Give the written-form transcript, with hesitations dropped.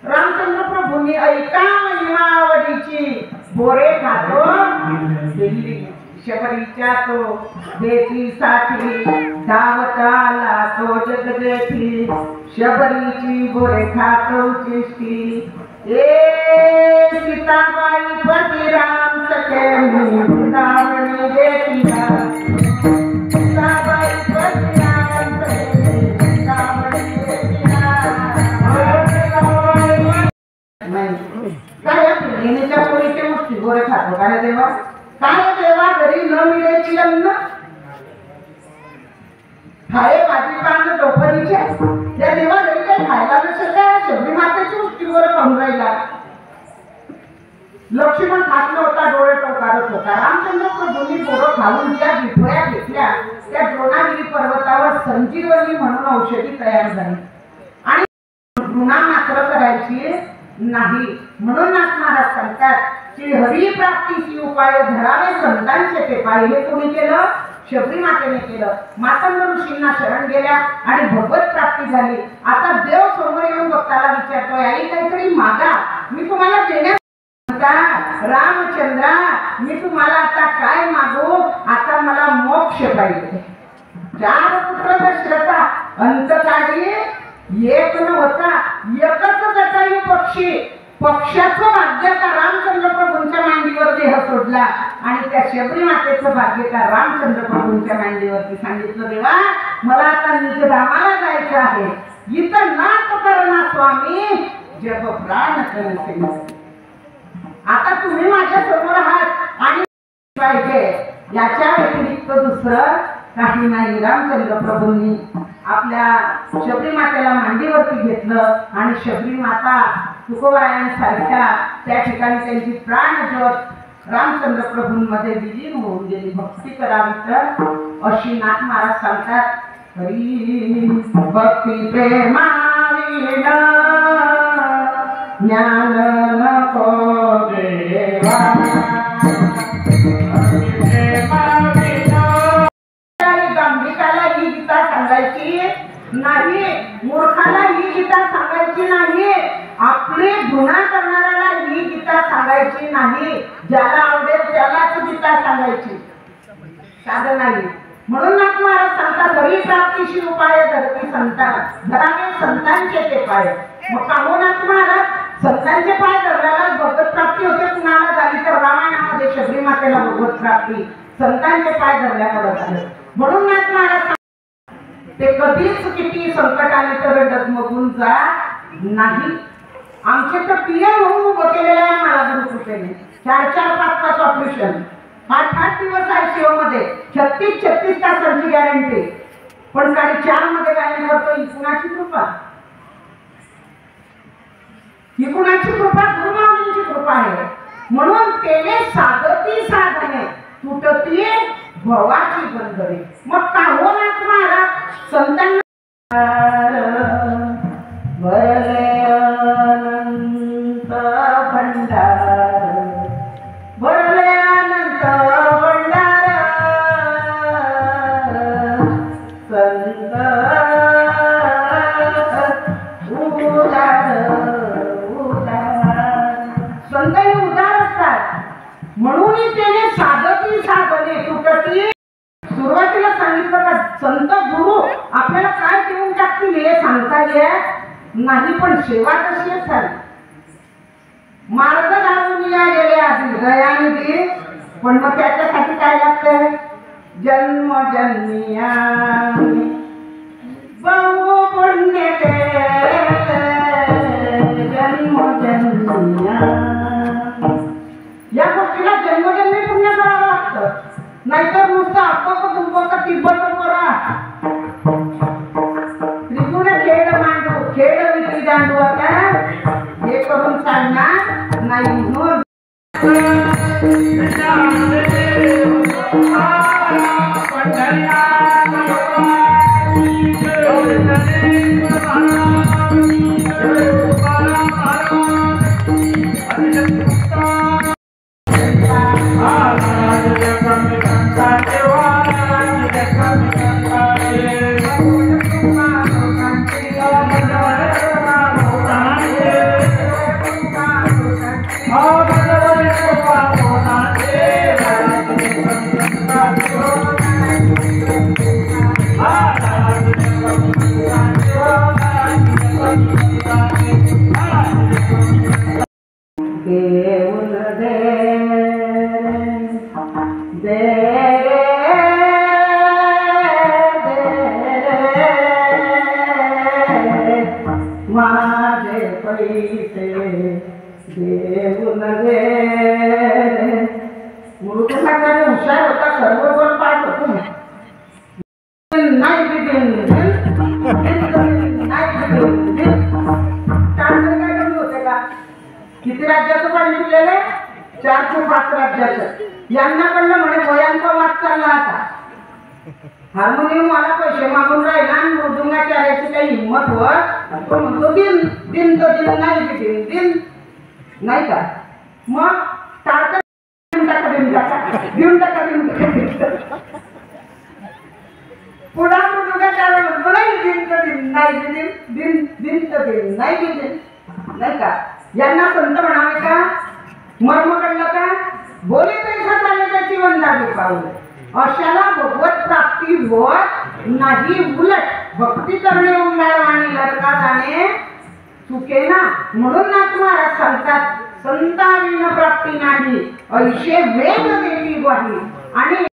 रामचंद्र प्रभूंनी ऐका महिमावडीची बोरे खातो दिल्ली शबरीच्या तो देतीसाठी धावत आला तो जगदेठी शबरीची बोरे खातो चिष्टी ए सीताबाई पती राम सखे वृंदावनी देतीला सीताबाई पती राम सखे वृंदावनी देतीला काय पिढीच्या पोरीचे मुठी गोरे खातो काय देवा घरी न मिळायची अन्न हाय भाजी पान डोपरीचे त्या देवा घरी काही खायला नसेल काय शबरी मातेची मुठी गोरे खाऊन राहिला लक्ष्मण खात नव्हता डोळे टोकारत होता रामचंद्र प्रभूंनी पोरं खाऊन ज्या बिठोया घेतल्या त्या द्रोणागिरी पर्वतावर संजीवनी म्हणून औषधी तयार झाली आणि गुन्हा मात्र करायची नाही म्हणून महाराज सांगतात की हरी प्राप्तीची उपाय धरावे संतांचे ते पाहिले कोणी केलं शबरी मातेने केलं मातंग ऋषींना शरण गेल्या आणि भगवत प्राप्ती झाली आता देव समोर येऊन भक्ताला विचारतोय आई काहीतरी मागा मी तुम्हाला देण्यास रामचंद्रा मी तुम्हाला आता काय मागू आता मला मोक्ष पाहिजे 4 पुत्र दशरथा अंतकाळी एक नव्हता एकच जटायू पक्षी पक्षाचं भाग्य का रामचंद्र प्रभूंच्या मांडीवर देह सोडला आणि त्या शबरी मातेचं भाग्य का रामचंद्र प्रभूंच्या मांडीवरती सांगितलं देवा मला आता निज धामाला जायचं आहे इथं नाथ करणा स्वामी जप प्राण करते आता तुम्ही माझ्या समोर आहात आणि पाहिजे याच्या व्यतिरिक्त दुसरं काही नाही रामचंद्र प्रभूंनी आपल्या शबरी मातेला मांडीवरती घेतलं आणि शबरी माता तुकोबायांसारख्या त्या ठिकाणी त्यांची प्राणज्योत रामचंद्र प्रभूंमध्ये विलीन होऊन गेली भक्ती करावी तर अशी नाथ महाराज सांगतात हरी भक्ती प्रेमाविण ज्ञान नको देवा गांभीकाला ही गीता सांगायची नाही मूर्खाला ही गीता सांगायची नाही आपले गुन्हा करणाऱ्याला ही गीता सांगायची नाही ज्याला आवडेल त्यालाच गीता सांगायची साधं नाही म्हणून नाथ महाराज सांगतात हरी प्राप्तीशी उपाय धरती संतान धरावे संतांचे ते पाय मग कामो नाथ महाराज संतांचे पाय धरल्याला भगवत प्राप्ती होते कुणाला झाली तर रामायणामध्ये शबरी मातेला भगवत प्राप्ती संतांचे पाय धरल्यामुळे झाले म्हणून नाथ महाराज ते कधीच किती संकट आले तर डगमगून जा नाही आमचे तर पीएम म्हणून उभं केलेलं आहे मला गुरुकृपेने 4-4, 5-5 ऑपरेशन 8-8 दिवस ICU मध्ये 36-36 तासांची गॅरंटी पण गाडी 4 मध्ये गायन करतो ही कुणाची कृपा गुरुमाऊलींची कृपा आहे म्हणून तेने साधती साधने तुटती भवाची बंधने मग का हो नाथ महाराज संतांना भरले अनंत भंडार भरले अनंत भंडार संत उदार असतात म्हणून त्याने साधती साधने तुटती सुरुवातीला सांगितलं का संत गुरु आपल्याला काय देऊन टाकतील हे सांगतात नाही पण सेवा कशी असावी. मार्ग दाखवून या गेल्या दयानिधी, पण मग त्याच्यासाठी काय लागतंय? जन्म जन्मिया बहु पुण्य केले, जन्म जन्मिया. या गोष्टीला जन्मजन्मी पुण्य करावं लागतं, नाहीतर नुसतं आपण तुमचं तिब्बत करा. त्रिगुण खेळ मांडू, खेळ विक्री दांडू, आता हे करून चालणार नाही. म्हणून माझे पैसे देऊन दे. मुरुकुमाचार्य हुशार होता, सर्वजण पाठ होतो. नाही होते का? किती राज्याचं पाणी पिलेलं? 405 राज्याचं. यांना कळलं म्हणे वयांचा वाद चालला आता. हार्मोनियम मला पैसे मागून राहिला आणि मृदुंगाचार्याची काही हिंमत वर तो म्हणतो दिन दिन तर दिन नाही दिन दिन नाही का. मग टाळतं देऊन टाका पुन्हा मृदुंगाचार्य म्हणतो नाही दिन तर दिन नाही दिन दिन दिन तर दिन नाही दिन नाही का. यांना संत म्हणावे का? मर्म कळलं का? बोले पैसा चालले त्याची वंदावी पाऊल. अशाला भगवत प्राप्ती होत नाही, उलट भक्ती करणे उंगाळ आणि लडका जाणे चुके ना. म्हणून ना तुम्हाला सांगतात संताविन प्राप्ती नाही, ऐशे वेद देवी ग्वाही. आणि